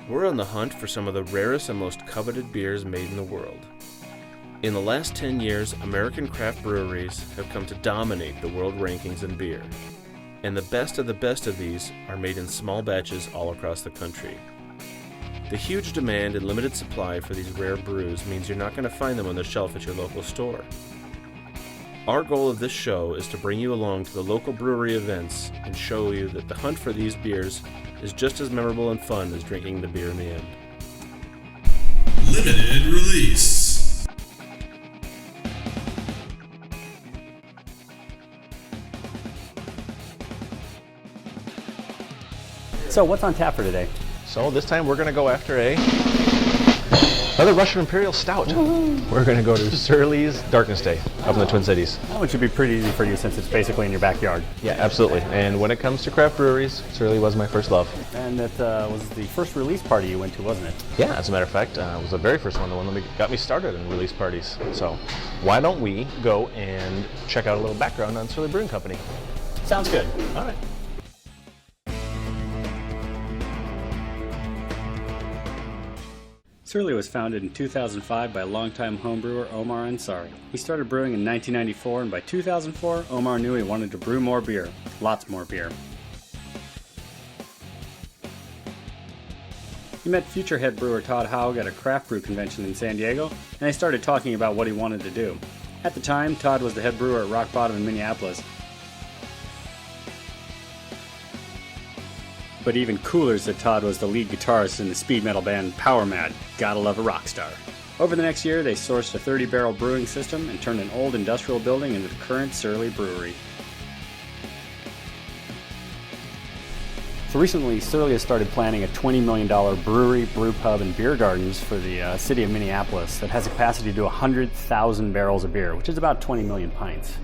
We're on the hunt for some of the rarest and most coveted beers made in the world. In the last 10 years, American craft breweries have come to dominate the world rankings in beer. And the best of these are made in small batches all across the country. The huge demand and limited supply for these rare brews means you're not going to find them on the shelf at your local store. Our goal of this show is to bring you along to the local brewery events and show you that the hunt for these beers is just as memorable and fun as drinking the beer in the end. Limited release. So what's on tap for today? So this time we're going to go after another Russian Imperial Stout. We're going to go to Surly's Darkness Day up in the Twin Cities. That one should be pretty easy for you since it's basically in your backyard. Yeah, absolutely. And when it comes to craft breweries, Surly was my first love. And that was the first release party you went to, wasn't it? Yeah, as a matter of fact, it was the very first one, the one that got me started in release parties. So why don't we go and check out a little background on Surly Brewing Company. Sounds good. All right. Surly was founded in 2005 by longtime homebrewer Omar Ansari. He started brewing in 1994, and by 2004, Omar knew he wanted to brew more beer. Lots more beer. He met future head brewer Todd Haug at a craft brew convention in San Diego, and they started talking about what he wanted to do. At the time, Todd was the head brewer at Rock Bottom in Minneapolis. But even cooler is that Todd was the lead guitarist in the speed metal band Power Mad. Gotta love a rock star. Over the next year, they sourced a 30-barrel brewing system and turned an old industrial building into the current Surly Brewery. So recently, Surly has started planning a $20 million brewery, brew pub, and beer gardens for the city of Minneapolis that has a capacity to do 100,000 barrels of beer, which is about 20 million pints.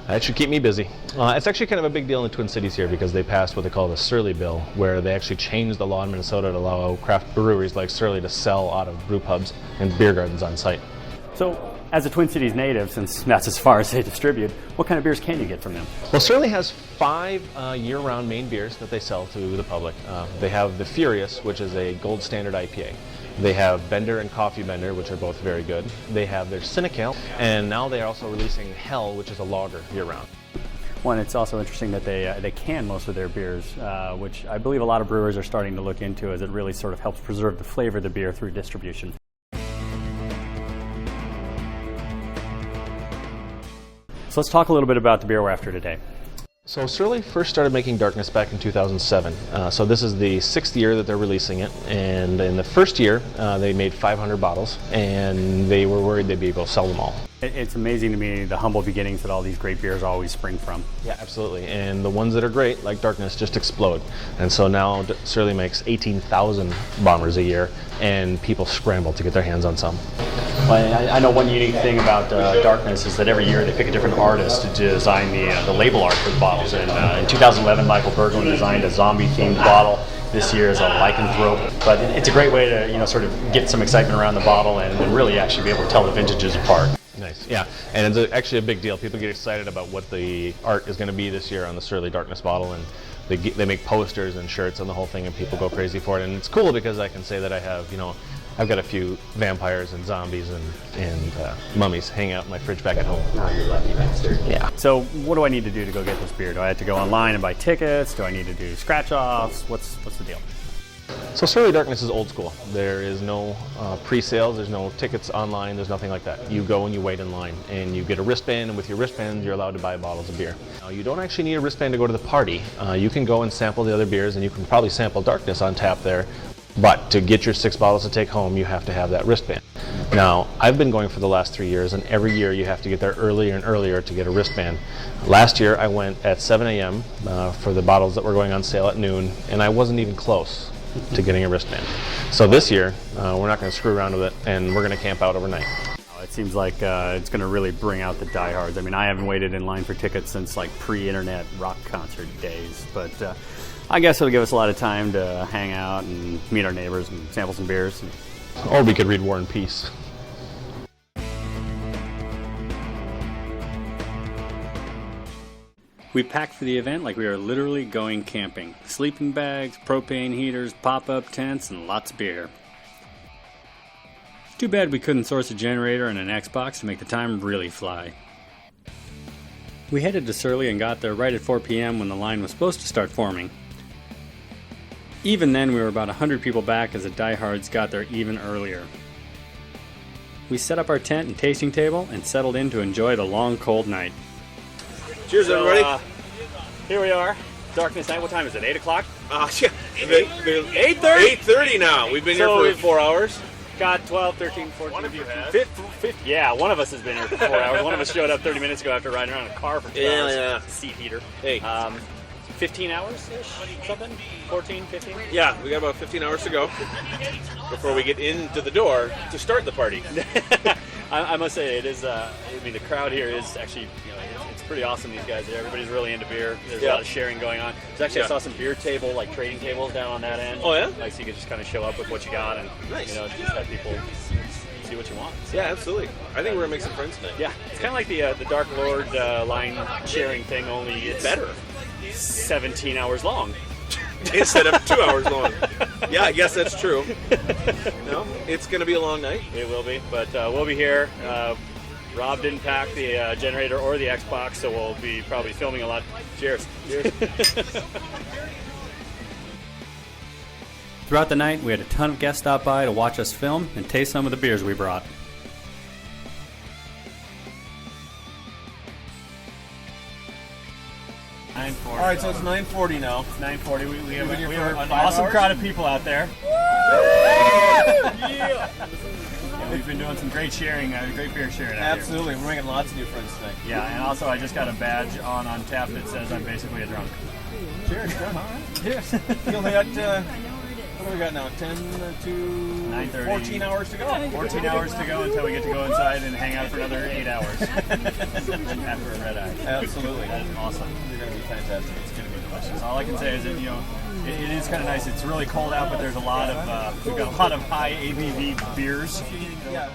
That should keep me busy. It's actually kind of a big deal in the Twin Cities here because they passed what they call the Surly Bill, where they actually changed the law in Minnesota to allow craft breweries like Surly to sell out of brew pubs and beer gardens on site. So, as a Twin Cities native, since that's as far as they distribute, what kind of beers can you get from them? Well, Surly has 5 year-round main beers that they sell to the public. They have the Furious, which is a gold standard IPA. They have Bender and Coffee Bender, which are both very good. They have their Cynical, and now they are also releasing Hell, which is a lager year-round. One, it's also interesting that they can most of their beers, which I believe a lot of brewers are starting to look into, as it really sort of helps preserve the flavor of the beer through distribution. So let's talk a little bit about the beer we're after today. So Surly first started making Darkness back in 2007. So this is the 6th year that they're releasing it. And in the first year, they made 500 bottles, and they were worried they'd be able to sell them all. It's amazing to me the humble beginnings that all these great beers always spring from. Yeah, absolutely. And the ones that are great, like Darkness, just explode. And so now Surly makes 18,000 bombers a year, and people scramble to get their hands on some. Well, I know one unique thing about Darkness is that every year they pick a different artist to design the label art for the bottles. And in 2011, Michael Berglund designed a zombie-themed bottle. This year is a lycanthrope. But it's a great way to sort of get some excitement around the bottle and really actually be able to tell the vintages apart. Nice, yeah, and it's actually a big deal. People get excited about what the art is going to be this year on the Surly Darkness bottle, and they make posters and shirts and the whole thing, and people go crazy for it. And it's cool because I can say that I have, I've got a few vampires and zombies and mummies hanging out in my fridge back at home. Oh, you lucky bastard. Yeah. So what do I need to do to go get this beer? Do I have to go online and buy tickets? Do I need to do scratch-offs? What's the deal? So Surly Darkness is old school. There is no pre-sales, there's no tickets online, there's nothing like that. You go and you wait in line, and you get a wristband, and with your wristband you're allowed to buy bottles of beer. Now, you don't actually need a wristband to go to the party. You can go and sample the other beers, and you can probably sample Darkness on tap there, but to get your 6 bottles to take home, you have to have that wristband. Now, I've been going for the last 3 years, and every year you have to get there earlier and earlier to get a wristband. Last year I went at 7 a.m. For the bottles that were going on sale at noon, and I wasn't even close to getting a wristband. So this year, we're not going to screw around with it, and we're going to camp out overnight. It seems like it's going to really bring out the diehards. I mean, I haven't waited in line for tickets since like pre-internet rock concert days, but I guess it'll give us a lot of time to hang out and meet our neighbors and sample some beers. Or we could read War and Peace. We packed for the event like we were literally going camping. Sleeping bags, propane heaters, pop-up tents, and lots of beer. Too bad we couldn't source a generator and an Xbox to make the time really fly. We headed to Surly and got there right at 4 p.m. when the line was supposed to start forming. Even then, we were about 100 people back as the diehards got there even earlier. We set up our tent and tasting table and settled in to enjoy the long, cold night. Cheers, everybody. Here we are, Darkness Night. What time is it? 8 o'clock? Yeah. 8:30? 8:30 now. We've been So here for 4 hours. Got 12, 13, 14. One of you has. 50, yeah, one of us has been here for 4 hours. One of us showed up 30 minutes ago after riding around in a car for 2 hours. Yeah. Seat heater. Hey. 15 hours-ish? Something? 14, 15? Yeah, we got about 15 hours to go before we get into the door to start the party. I must say, it is, I mean, the crowd here is actually, it's pretty awesome, these guys. Everybody's really into beer. There's a lot of sharing going on. I saw some beer table, like trading tables down on that end. Oh, yeah? Like, so you could just kind of show up with what you got and, Nice. just have people see what you want. So, Yeah, absolutely. I think we're going to make some friends tonight. yeah, it's kind of like the Dark Lord line sharing thing, only it's Better. 17 hours long. Instead of 2 hours long. Yeah, I guess that's true. No, it's going to be a long night. It will be, but we'll be here. Rob didn't pack the generator or the Xbox, so we'll be probably filming a lot. Cheers. Cheers. Throughout the night, we had a ton of guests stop by to watch us film and taste some of the beers we brought. All right, so it's 9:40 now. 9:40. We have been here for an 5 awesome hours? crowd of people out there. Yeah, we've been doing some great sharing, great beer sharing out here. Absolutely. We're making lots of new friends tonight. Yeah, and also I just got a badge on tap that says I'm basically a drunk. Cheers, John. All right. Cheers. You only got, what do we got now? 10 to 9:30. 14 hours to go. 14 hours to go until we get to go inside and hang out for another 8 hours after a red eye. Absolutely. That is awesome. You're going to be fantastic. It's going to be delicious. All I can say is that, it is kind of nice. It's really cold out, but there's a lot of, we've got a lot of high ABV beers.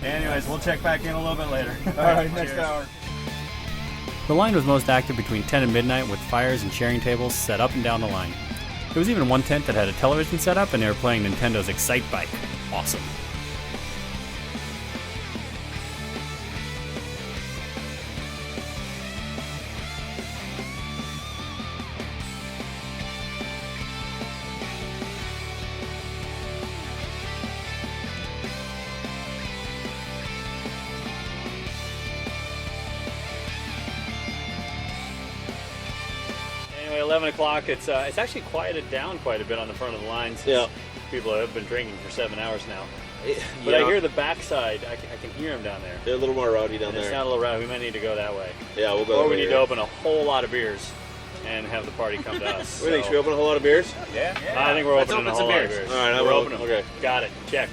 Anyways, we'll check back in a little bit later. All right, next hour. The line was most active between 10 and midnight with fires and sharing tables set up and down the line. There was even one tent that had a television set up and they were playing Nintendo's Excite Bike. Awesome. Anyway, 11 o'clock, it's actually quieted down quite a bit on the front of the lines. Yeah. People have been drinking for 7 hours now. But I hear the backside. I can hear them down there. They're a little more rowdy down It's there. not a little rowdy. We might need to go that way. Yeah, we'll go Or over we need here. to open a whole lot of beers and have the party come to us. What do you think? Should we open a whole lot of beers? I think we're opening a whole lot of beers. All right, we're opening them. Okay. Got it. Check.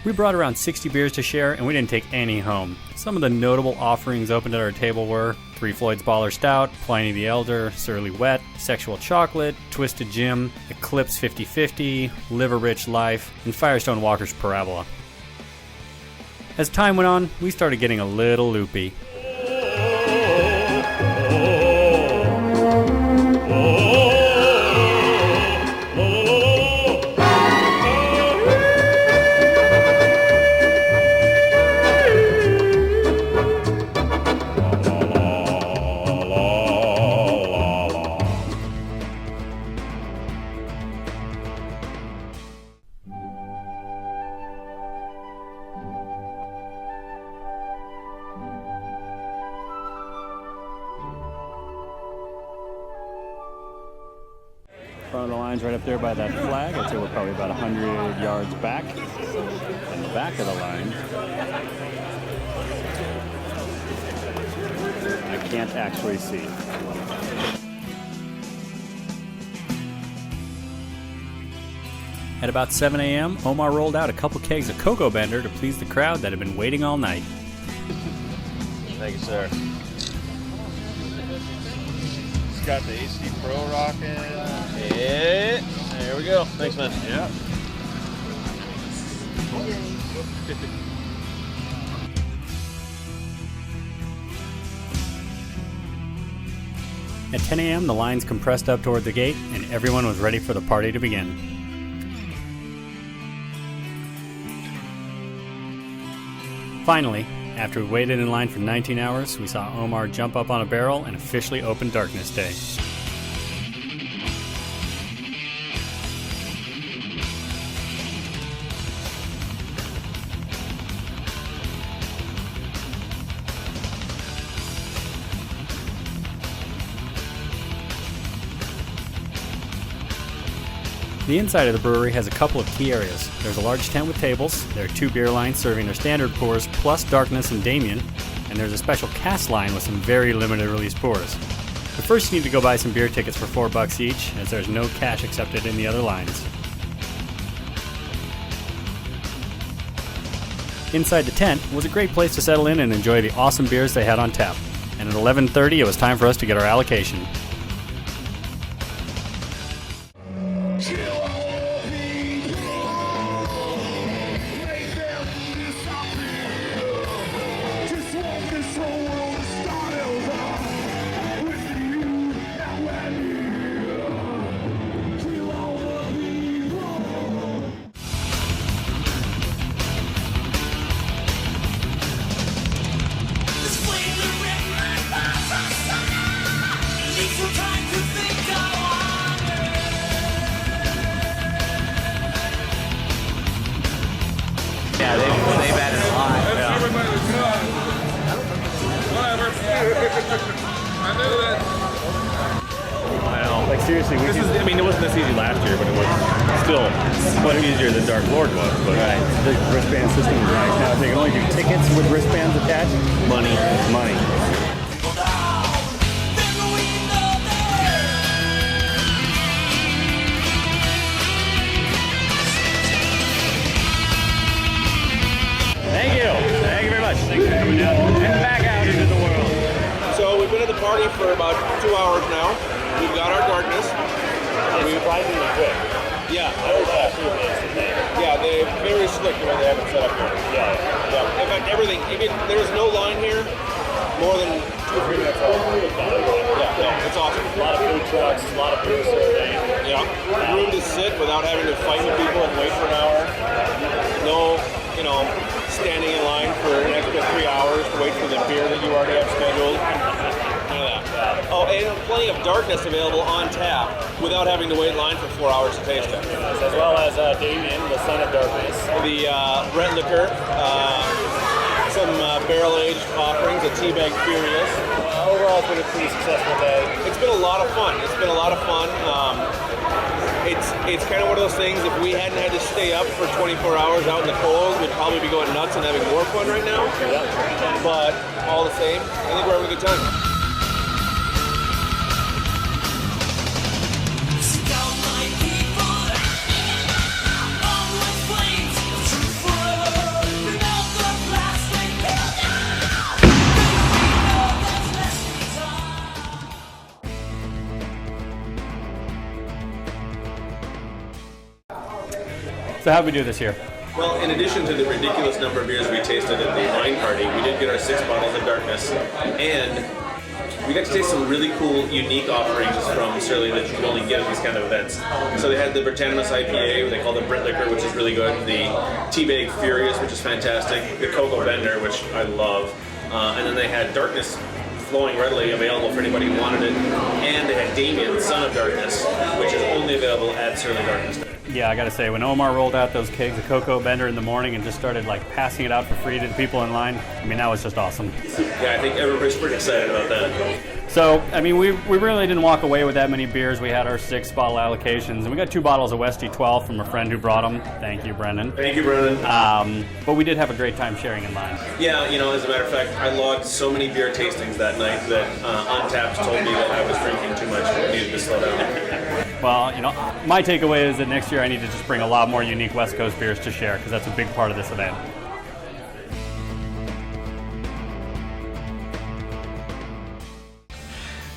We brought around 60 beers to share, and we didn't take any home. Some of the notable offerings opened at our table were 3 Floyd's Baller Stout, Pliny the Elder, Surly Wet, Sexual Chocolate, Twisted Jim, Eclipse 50/50, Liver Rich Life, and Firestone Walker's Parabola. As time went on, we started getting a little loopy. Front of the line's right up there by that flag. I'd say we're probably about 100 yards back. In the back of the line, I can't actually see. At about 7 a.m., Omar rolled out a couple kegs of Cocoa Bender to please the crowd that had been waiting all night. Thank you, sir. It's got the AC Pro rocking. Yeah. There we go. Thanks, man. Yeah. At 10 a.m., the lines compressed up toward the gate, and everyone was ready for the party to begin. Finally, after we waited in line for 19 hours, we saw Omar jump up on a barrel and officially open Darkness Day. The inside of the brewery has a couple of key areas. There's a large tent with tables, there are 2 beer lines serving their standard pours plus Darkness and Damien, and there's a special cast line with some very limited release pours. But first you need to go buy some beer tickets for $4 each, as there's no cash accepted in the other lines. Inside the tent was a great place to settle in and enjoy the awesome beers they had on tap. And at 11:30 it was time for us to get our allocation. Yeah, they've added a lot. Everybody was gone. Whatever. I knew that. I know. Like seriously, it wasn't this easy last year, but it was still much easier than Dark Lord was. But Right. The wristband system is nice. Now they can only do tickets with wristbands attached. money. Thank you very much. Thanks for coming down and back out into the world. So we've been at the party for about 2 hours now. We've got our Darkness. It's surprisingly quick. Yeah, Very fast movements today. yeah, they're very slick the way they have it set up here. Yeah. In fact, everything. Even there was no line here more than 2 or 3 minutes old. Yeah, it's awesome. A lot of food trucks, a lot of beer serving. Yeah, room to sit without having to fight with people and wait for an hour. No, standing in line for an extra 3 hours to wait for the beer that you already have scheduled. None of that. Oh, and plenty of Darkness available on tap without having to wait in line for 4 hours to taste it. As well as Damien, the son of Darkness. The Brett liquor, some barrel-aged offerings, a Teabag Furious. Overall, it's been a pretty successful day. It's been a lot of fun. It's kind of one of those things, if we hadn't had to stay up for 24 hours out in the cold, we'd probably be going nuts and having more fun right now. But all the same, I think we're having a good time. So how'd we do this year? Well, in addition to the ridiculous number of beers we tasted at the wine party, we did get our 6 bottles of Darkness, and we got to taste some really cool, unique offerings from Surly that you can only get at these kind of events. So they had the Britannimus IPA, what they call the Brit Liquor, which is really good, the Teabag Furious, which is fantastic, the Cocoa Bender, which I love, and then they had Darkness flowing readily available for anybody who wanted it, and they had Damien, son of Darkness, which is only available at Surly Darkness Day. Yeah, I gotta say, when Omar rolled out those kegs of Cocoa Bender in the morning and just started passing it out for free to the people in line, that was just awesome. Yeah, I think everybody's pretty excited about that. So, we really didn't walk away with that many beers. We had our 6 bottle allocations, and we got 2 bottles of Westy 12 from a friend who brought them. Thank you, Brendan. Thank you, Brendan. But we did have a great time sharing in line. Yeah, as a matter of fact, I logged so many beer tastings that night that Untapped told me that I was drinking too much and needed to slow down. Well, my takeaway is that next year I need to just bring a lot more unique West Coast beers to share, because that's a big part of this event.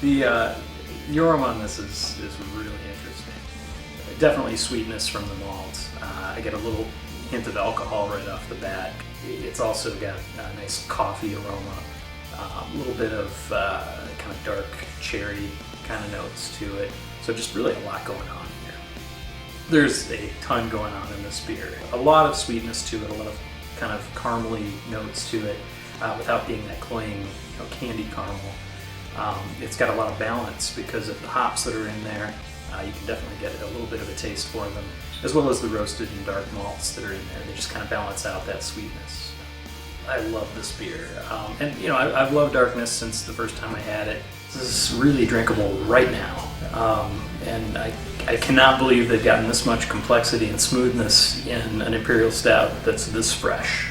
The aroma on this is really interesting. Definitely sweetness from the malts. I get a little hint of alcohol right off the bat. It's also got a nice coffee aroma, a little bit of kind of dark cherry kind of notes to it. So just really a lot going on here. There's a ton going on in this beer. A lot of sweetness to it, a lot of kind of caramely notes to it, without being that cloying, candy caramel. It's got a lot of balance because of the hops that are in there. You can definitely get a little bit of a taste for them, as well as the roasted and dark malts that are in there. They just kind of balance out that sweetness. I love this beer. And I've loved Darkness since the first time I had it. This is really drinkable right now. And I cannot believe they've gotten this much complexity and smoothness in an Imperial Stout that's this fresh.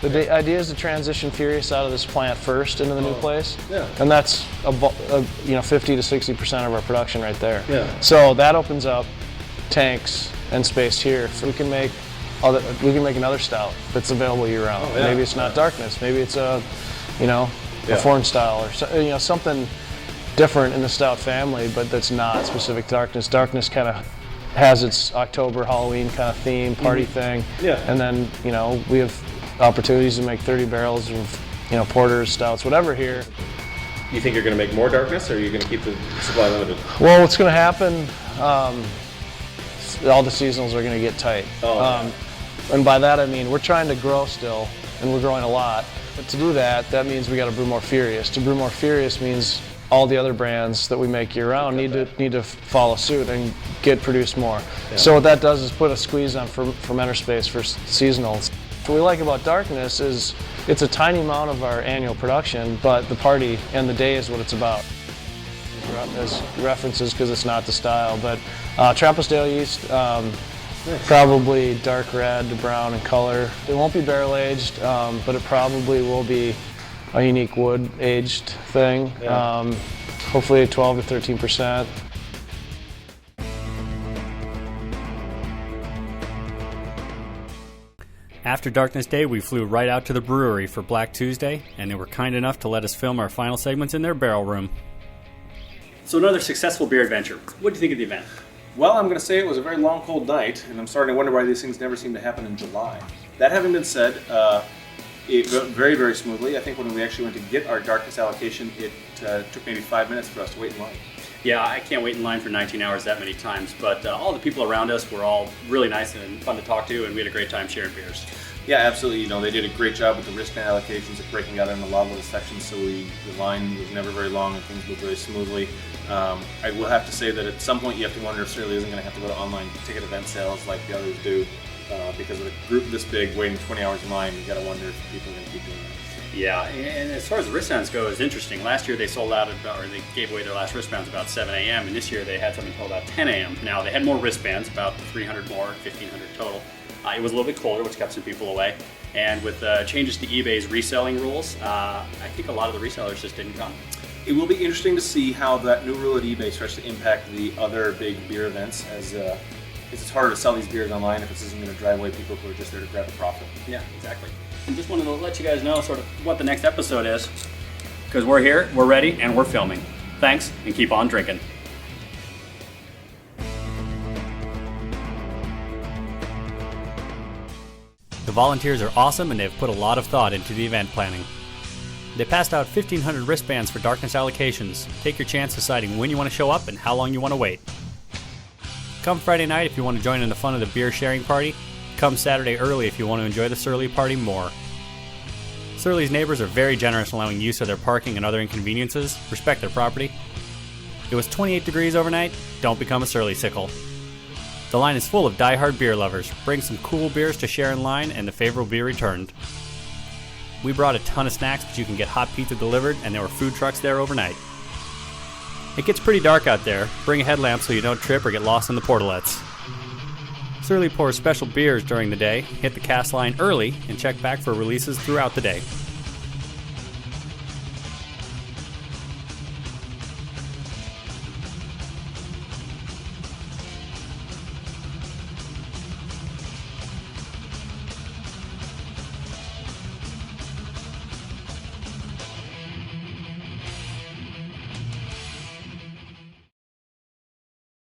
The idea is to transition Furious out of this plant first into the new place, and that's 50 to 60% of our production right there. Yeah. So that opens up tanks and space here. So we can make another stout that's available year round. Oh, yeah. Maybe it's not Darkness. Maybe it's a foreign style or something different in the stout family, but that's not specific to Darkness. Darkness kind of has its October Halloween kind of theme party thing. Yeah. And then we have opportunities to make 30 barrels of porters, stouts, whatever here. You think you're going to make more Darkness, or are you going to keep the supply limited? Well, what's going to happen, all the seasonals are going to get tight. And by that I mean we're trying to grow still, and we're growing a lot. But to do that means we got to brew more Furious. To brew more Furious means all the other brands that we make year round need to follow suit and get produced more. Yeah. So what that does is put a squeeze on fermenter space for seasonals. What we like about Darkness is it's a tiny amount of our annual production, but the party and the day is what it's about. As references, because it's not the style, but Trappist Ale yeast, probably dark red to brown in color. It won't be barrel aged, but it probably will be a unique wood aged thing. Yeah. Hopefully 12 to 13%. After Darkness Day, we flew right out to the brewery for Black Tuesday, and they were kind enough to let us film our final segments in their barrel room. So another successful beer adventure. What do you think of the event? Well, I'm going to say it was a very long, cold night, and I'm starting to wonder why these things never seem to happen in July. That having been said, it went very, very smoothly. I think when we actually went to get our Darkness allocation, it took maybe 5 minutes for us to wait in line. Yeah, I can't wait in line for 19 hours that many times, but all the people around us were all really nice and fun to talk to, and we had a great time sharing beers. Yeah, absolutely. They did a great job with the wristband allocations of breaking out in a lot of the sections, so the line was never very long and things moved very smoothly. I will have to say that at some point you have to wonder if Surly isn't going to have to go to online ticket event sales like the others do, because with a group this big waiting 20 hours in line, you got to wonder if people are going to keep doing that. Yeah, and as far as the wristbands go, it's interesting. Last year they sold out, or they gave away their last wristbands about 7 a.m., and this year they had something until about 10 a.m. Now, they had more wristbands, about 300 more, 1,500 total. It was a little bit colder, which kept some people away. And with changes to eBay's reselling rules, I think a lot of the resellers just didn't come. It will be interesting to see how that new rule at eBay starts to impact the other big beer events, as it's harder to sell these beers online if this isn't going to drive away people who are just there to grab a profit. Yeah, exactly. And just wanted to let you guys know sort of what the next episode is, because we're here, we're ready, and we're filming. Thanks, and keep on drinking. The volunteers are awesome, and they've put a lot of thought into the event planning. They passed out 1,500 wristbands for Darkness allocations. Take your chance deciding when you want to show up and how long you want to wait. Come Friday night if you want to join in the fun of the beer sharing party. Come Saturday early if you want to enjoy the Surly party more. Surly's neighbors are very generous in allowing use of their parking and other inconveniences. Respect their property. It was 28 degrees overnight. Don't become a Surly sickle. The line is full of die-hard beer lovers. Bring some cool beers to share in line, and the favorite will be returned. We brought a ton of snacks, but you can get hot pizza delivered, and there were food trucks there overnight. It gets pretty dark out there. Bring a headlamp so you don't trip or get lost in the portalettes. Surly pours special beers during the day. Hit the cast line early and check back for releases throughout the day.